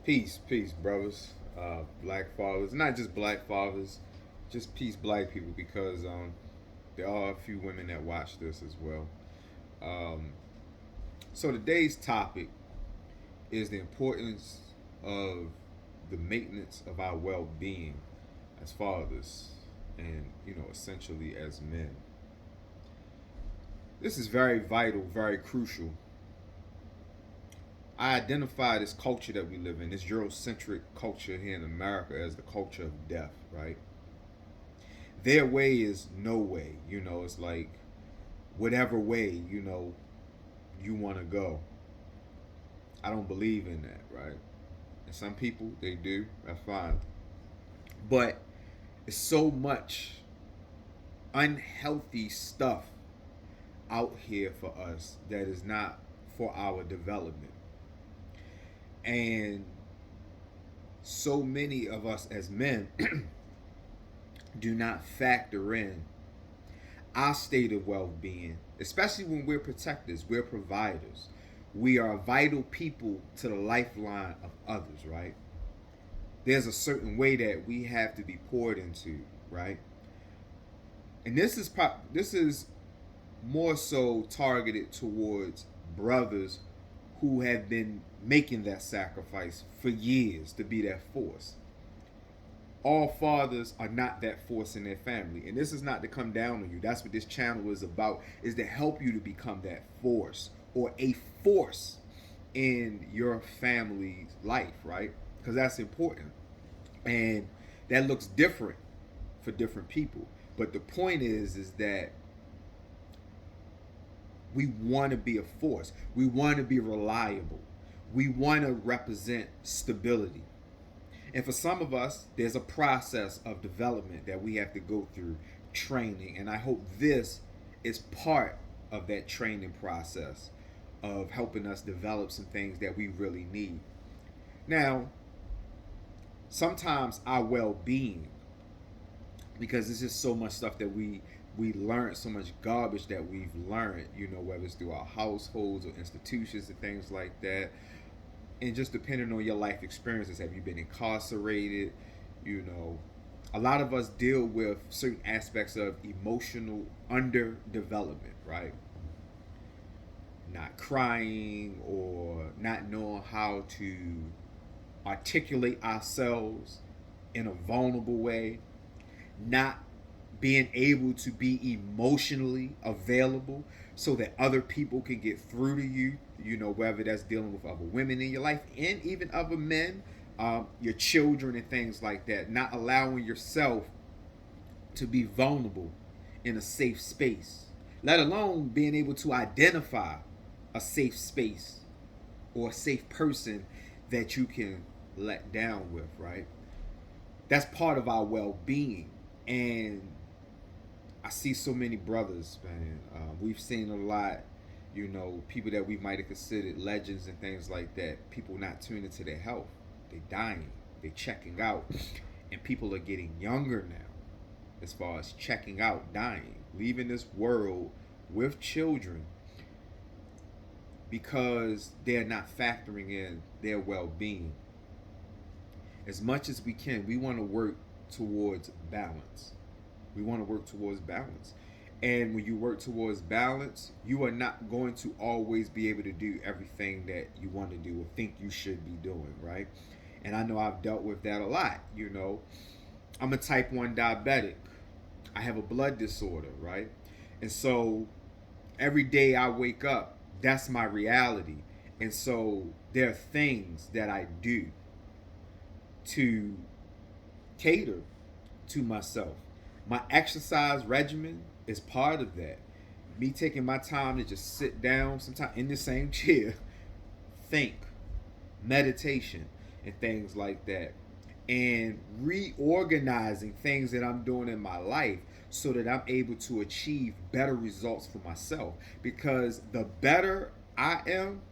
Peace, brothers. Black fathers, not just black fathers, just peace, black people, because there are a few women that watch this as well. Um, so today's topic is the importance of the maintenance of our well-being as fathers, and essentially as men. This is very vital, very crucial. I identify this culture that we live in, this Eurocentric culture here in America, as the culture of death, right? Their way is no way. It's like whatever way, you want to go. I don't believe in that, right? And some people, they do. That's fine. But it's so much unhealthy stuff out here for us that is not for our development. And so many of us as men do not factor in our state of well-being, especially when we're protectors, we're providers. We are vital people to the lifeline of others, right? There's a certain way that we have to be poured into, right? And this is more so targeted towards brothers who have been making that sacrifice for years to be that force. All fathers are not that force in their family, and this is not to come down on you. That's what this channel is about, is to help you to become that force, or a force in your family's life, right? Because that's important, and that looks different for different people. But the point is that we want to be a force. We want to be reliable. We want to represent stability. And for some of us, there's a process of development that we have to go through, training. And I hope this is part of that training process of helping us develop some things that we really need. Now, sometimes our well-being, because there's just so much stuff that we learned, so much garbage that we've learned, whether it's through our households or institutions and things like that. And just depending on your life experiences, have you been incarcerated? You know, a lot of us deal with certain aspects of emotional underdevelopment, right? Not crying, or not knowing how to articulate ourselves in a vulnerable way, not being able to be emotionally available so that other people can get through to you, whether that's dealing with other women in your life and even other men, your children and things like that, not allowing yourself to be vulnerable in a safe space, let alone being able to identify a safe space or a safe person that you can let down with, right? That's part of our well-being. And I see so many brothers, man. We've seen a lot, people that we might have considered legends and things like that. People not tuning into their health. They dying. They checking out. And people are getting younger now as far as checking out, dying, leaving this world with children because they're not factoring in their well-being. As much as we can, we want to work towards balance. We want to work towards balance. And when you work towards balance, you are not going to always be able to do everything that you want to do or think you should be doing, right? And I know I've dealt with that a lot. I'm a type 1 diabetic. I have a blood disorder, right? And so every day I wake up, that's my reality. And so there are things that I do to cater to myself. My exercise regimen is part of that. Me taking my time to just sit down, sometimes in the same chair, think, meditation, and things like that. And reorganizing things that I'm doing in my life so that I'm able to achieve better results for myself. Because the better I am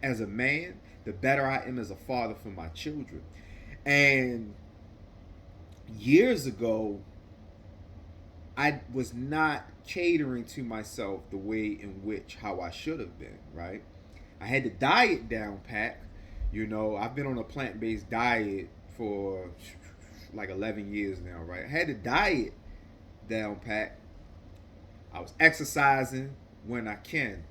as a man, the better I am as a father for my children. And years ago, I was not catering to myself the way in which how I should have been, right? I had the diet down pat, You know, I've been on a plant-based diet for like 11 years now, right? I had the diet down pat. I was exercising when I can,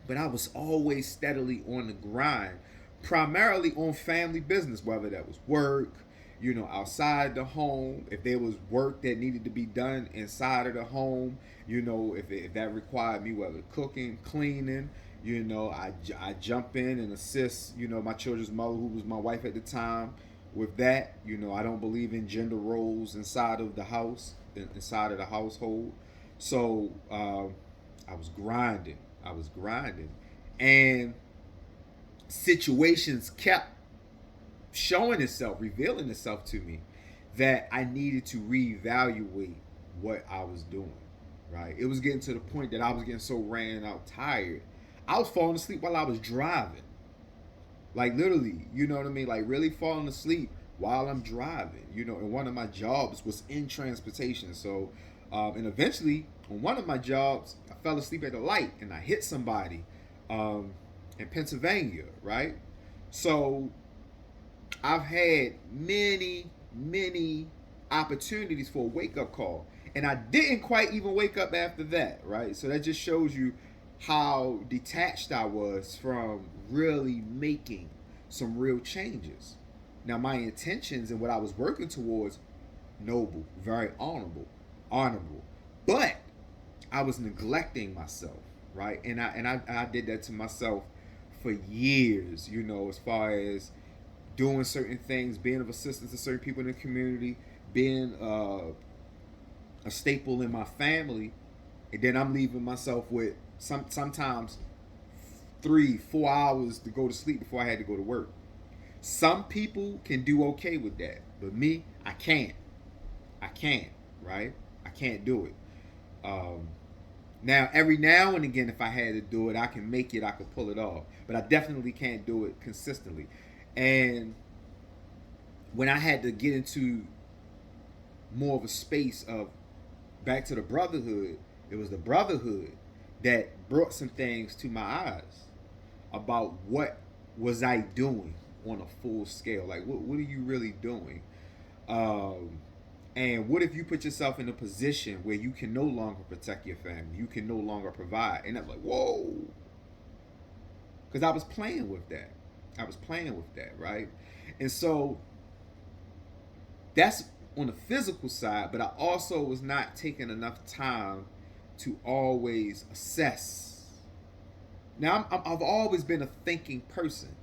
but I was always steadily on the grind, primarily on family business, whether that was work, you know, outside the home, if there was work that needed to be done inside of the home, you know, if that required me, whether cooking, cleaning, you know, I jump in and assist, you know, my children's mother, who was my wife at the time, with that. You know, I don't believe in gender roles inside of the house, inside of the household. So I was grinding. I was grinding. And situations kept showing itself, revealing itself to me that I needed to reevaluate what I was doing. Right? It was getting to the point that I was getting so ran out tired. I was falling asleep while I was driving. Like literally, you know what I mean? Like really falling asleep while I'm driving. You know, and one of my jobs was in transportation. So, and eventually on one of my jobs, I fell asleep at the light and I hit somebody in Pennsylvania, right? So I've had many opportunities for a wake up call. And I didn't quite even wake up after that, right? So that just shows you how detached I was from really making some real changes. Now, my intentions and what I was working towards, noble, very honorable. But I was neglecting myself, right? And I did that to myself for years, you know, as far as doing certain things, being of assistance to certain people in the community, being a staple in my family, and then I'm leaving myself with sometimes 3-4 hours to go to sleep before I had to go to work. Some people can do okay with that, but me, I can't. I can't, right? I can't do it. Now, every now and again, if I had to do it, I can make it, I could pull it off, but I definitely can't do it consistently. And when I had to get into more of a space of back to the brotherhood, it was the brotherhood that brought some things to my eyes about what was I doing on a full scale. Like, what are you really doing? And what if you put yourself in a position where you can no longer protect your family? You can no longer provide. And I'm like, whoa. Because I was playing with that. I was playing with that, right? And so that's on the physical side, but I also was not taking enough time to always assess. Now, I've always been a thinking person,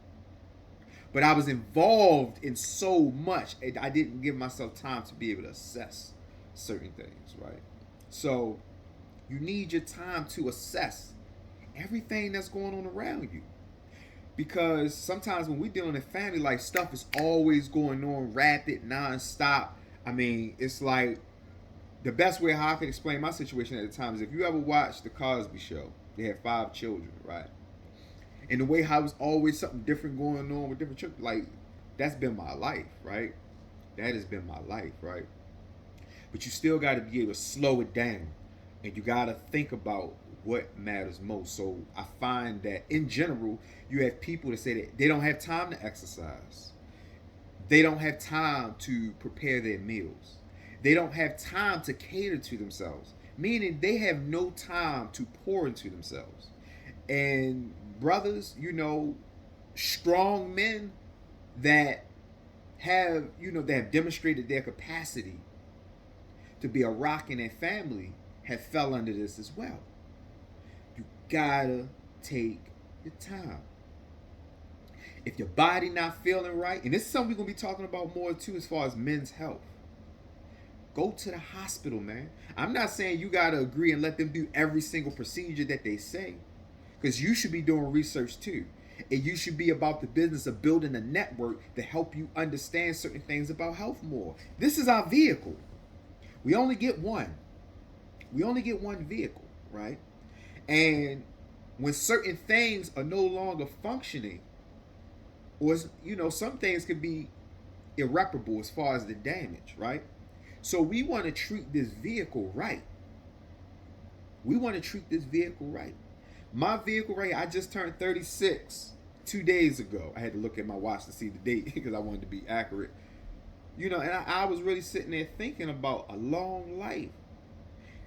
but I was involved in so much, and I didn't give myself time to be able to assess certain things, right? So you need your time to assess everything that's going on around you. Because sometimes when we're dealing in family, like stuff is always going on rapid, nonstop. I mean, it's like the best way how I can explain my situation at the time is if you ever watched the Cosby Show, they had 5 children, right? And the way how it's always something different going on with different children, like that's been my life, right? That has been my life, right? But you still got to be able to slow it down, and you got to think about what matters most. So I find that in general, you have people that say that they don't have time to exercise. They don't have time to prepare their meals. They don't have time to cater to themselves, meaning they have no time to pour into themselves. And brothers, you know, strong men that have, you know, that have demonstrated their capacity to be a rock in their family have fell under this as well. You gotta take your time. If your body not feeling right, and this is something we're gonna be talking about more too as far as men's health, go to the hospital, man. I'm not saying you gotta agree and let them do every single procedure that they say, because you should be doing research too. And you should be about the business of building a network to help you understand certain things about health more. This is our vehicle. We only get one. We only get one vehicle, right? And when certain things are no longer functioning, or, you know, some things could be irreparable as far as the damage, right? So we want to treat this vehicle right. We want to treat this vehicle right. My vehicle right here, I just turned 36 2 days ago. I had to look at my watch to see the date because I wanted to be accurate. You know, and I was really sitting there thinking about a long life.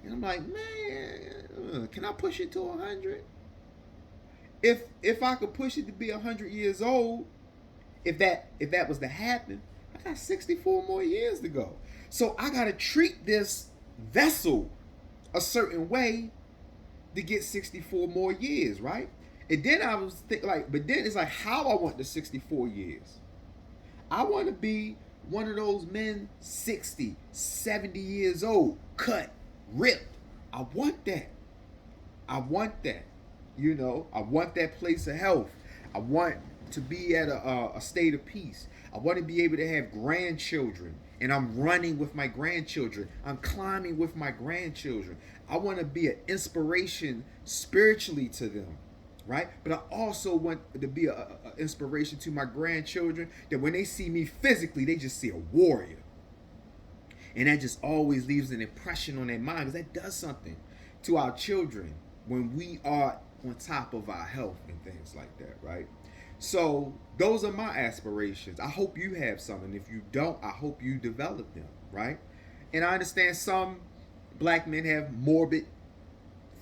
And I'm like, man, can I push it to 100? If I could push it to be 100 years old, if that was to happen, I got 64 more years to go. So I got to treat this vessel a certain way to get 64 more years, right? And then I was thinking, like, but then it's like, how I want the 64 years. I want to be one of those men 60, 70 years old, cut, ripped. I want that. I want that. You know, I want that place of health. I want to be at a state of peace. I want to be able to have grandchildren, and I'm running with my grandchildren. I'm climbing with my grandchildren. I want to be an inspiration spiritually to them, right? But I also want to be an inspiration to my grandchildren, that when they see me physically, they just see a warrior. And that just always leaves an impression on their mind, because that does something to our children when we are on top of our health and things like that, right? So those are my aspirations. I hope you have some, and if you don't, I hope you develop them, right? And I understand some black men have morbid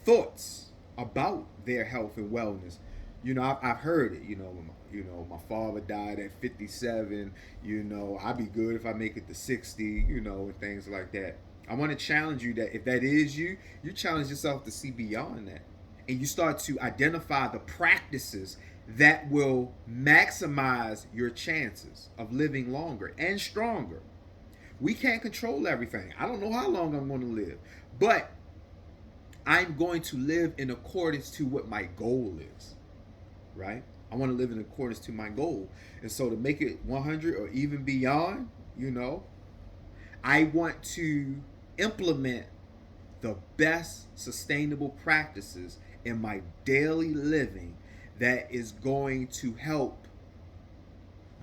thoughts about their health and wellness. You know, I've heard it. You know, my father died at 57. You know, I'd be good if I make it to 60. You know, and things like that. I want to challenge you that if that is you, you challenge yourself to see beyond that, and you start to identify the practices that will maximize your chances of living longer and stronger. We can't control everything. I don't know how long I'm going to live, but I'm going to live in accordance to what my goal is, right? I want to live in accordance to my goal. And so to make it 100 or even beyond, you know, I want to implement the best sustainable practices in my daily living that is going to help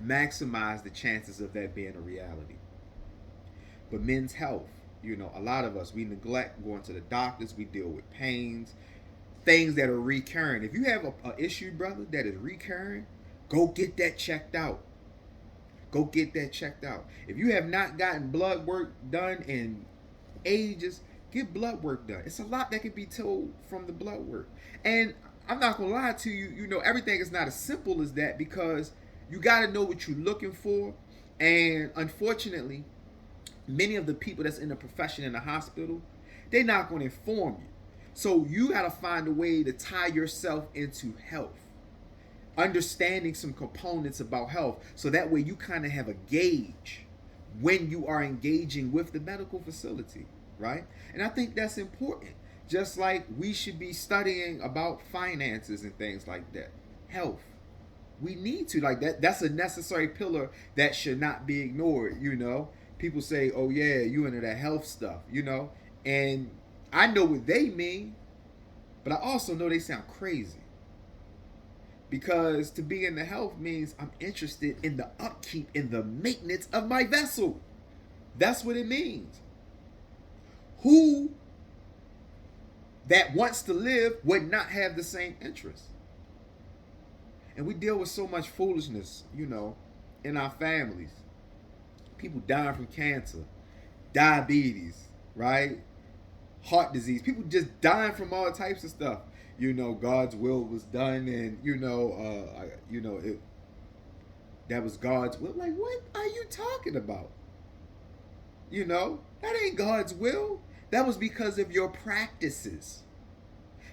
maximize the chances of that being a reality. But men's health, you know, a lot of us, we neglect going to the doctors. We deal with pains, things that are recurring. If you have an issue, brother, that is recurring, go get that checked out. Go get that checked out. If you have not gotten blood work done in ages, get blood work done. It's a lot that can be told from the blood work. And I'm not gonna lie to you, you know, everything is not as simple as that, because you gotta know what you're looking for. And unfortunately, many of the people that's in the profession in the hospital, they're not gonna inform you. So you gotta find a way to tie yourself into health, understanding some components about health, so that way you kind of have a gauge when you are engaging with the medical facility, right? And I think that's important. Just like we should be studying about finances and things like that. Health. We need to, like, that's a necessary pillar that should not be ignored, you know? People say, oh yeah, you into that health stuff, you know? And I know what they mean, but I also know they sound crazy. Because to be in the health means I'm interested in the upkeep, in the maintenance of my vessel. That's what it means. Who that wants to live would not have the same interest? And we deal with so much foolishness, you know, in our families. People dying from cancer, diabetes, right? Heart disease. People just dying from all types of stuff. You know, God's will was done, and that was God's will. Like, what are you talking about? You know, that ain't God's will. That was because of your practices.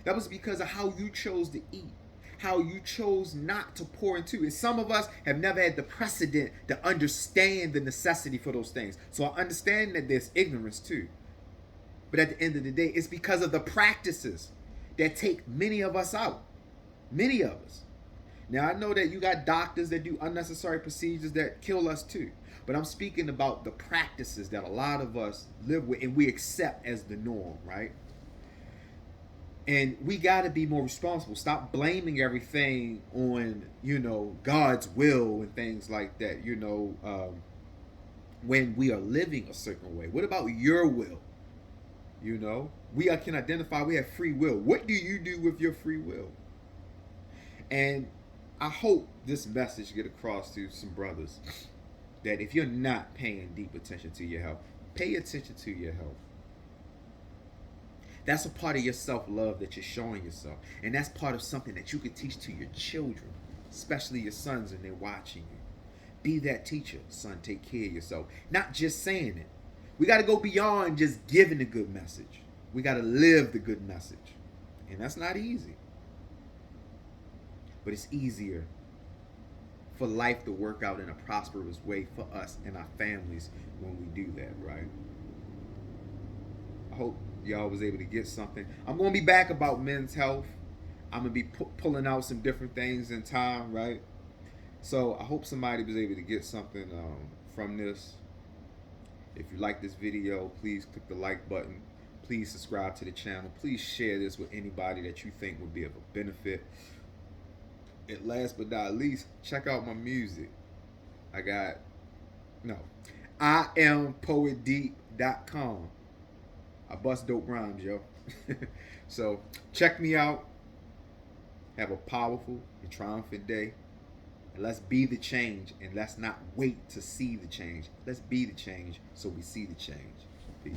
That was because of how you chose to eat, how you chose not to pour into it. Some of us have never had the precedent to understand the necessity for those things. So I understand that there's ignorance too. But at the end of the day, it's because of the practices that take many of us out. Many of us. Now, I know that you got doctors that do unnecessary procedures that kill us too. But I'm speaking about the practices that a lot of us live with and we accept as the norm, right? And we got to be more responsible. Stop blaming everything on, you know, God's will and things like that, you know, when we are living a certain way. What about your will? You know, we can identify we have free will. What do you do with your free will? And I hope this message get across to some brothers that if you're not paying deep attention to your health, pay attention to your health. That's a part of your self-love that you're showing yourself. And that's part of something that you can teach to your children, especially your sons when they're watching you. Be that teacher. Son, take care of yourself. Not just saying it. We got to go beyond just giving the good message. We got to live the good message. And that's not easy. But it's easier for life to work out in a prosperous way for us and our families when we do that, right? I hope y'all was able to get something. I'm going to be back about men's health. I'm going to be pulling out some different things in time, right? So I hope somebody was able to get something from this. If you like this video, please click the like button. Please subscribe to the channel. Please share this with anybody that you think would be of a benefit. And last but not least, check out my music. I am poetdeep.com. I bust dope rhymes, yo. So check me out. Have a powerful and triumphant day. And let's be the change, and let's not wait to see the change. Let's be the change so we see the change. Peace.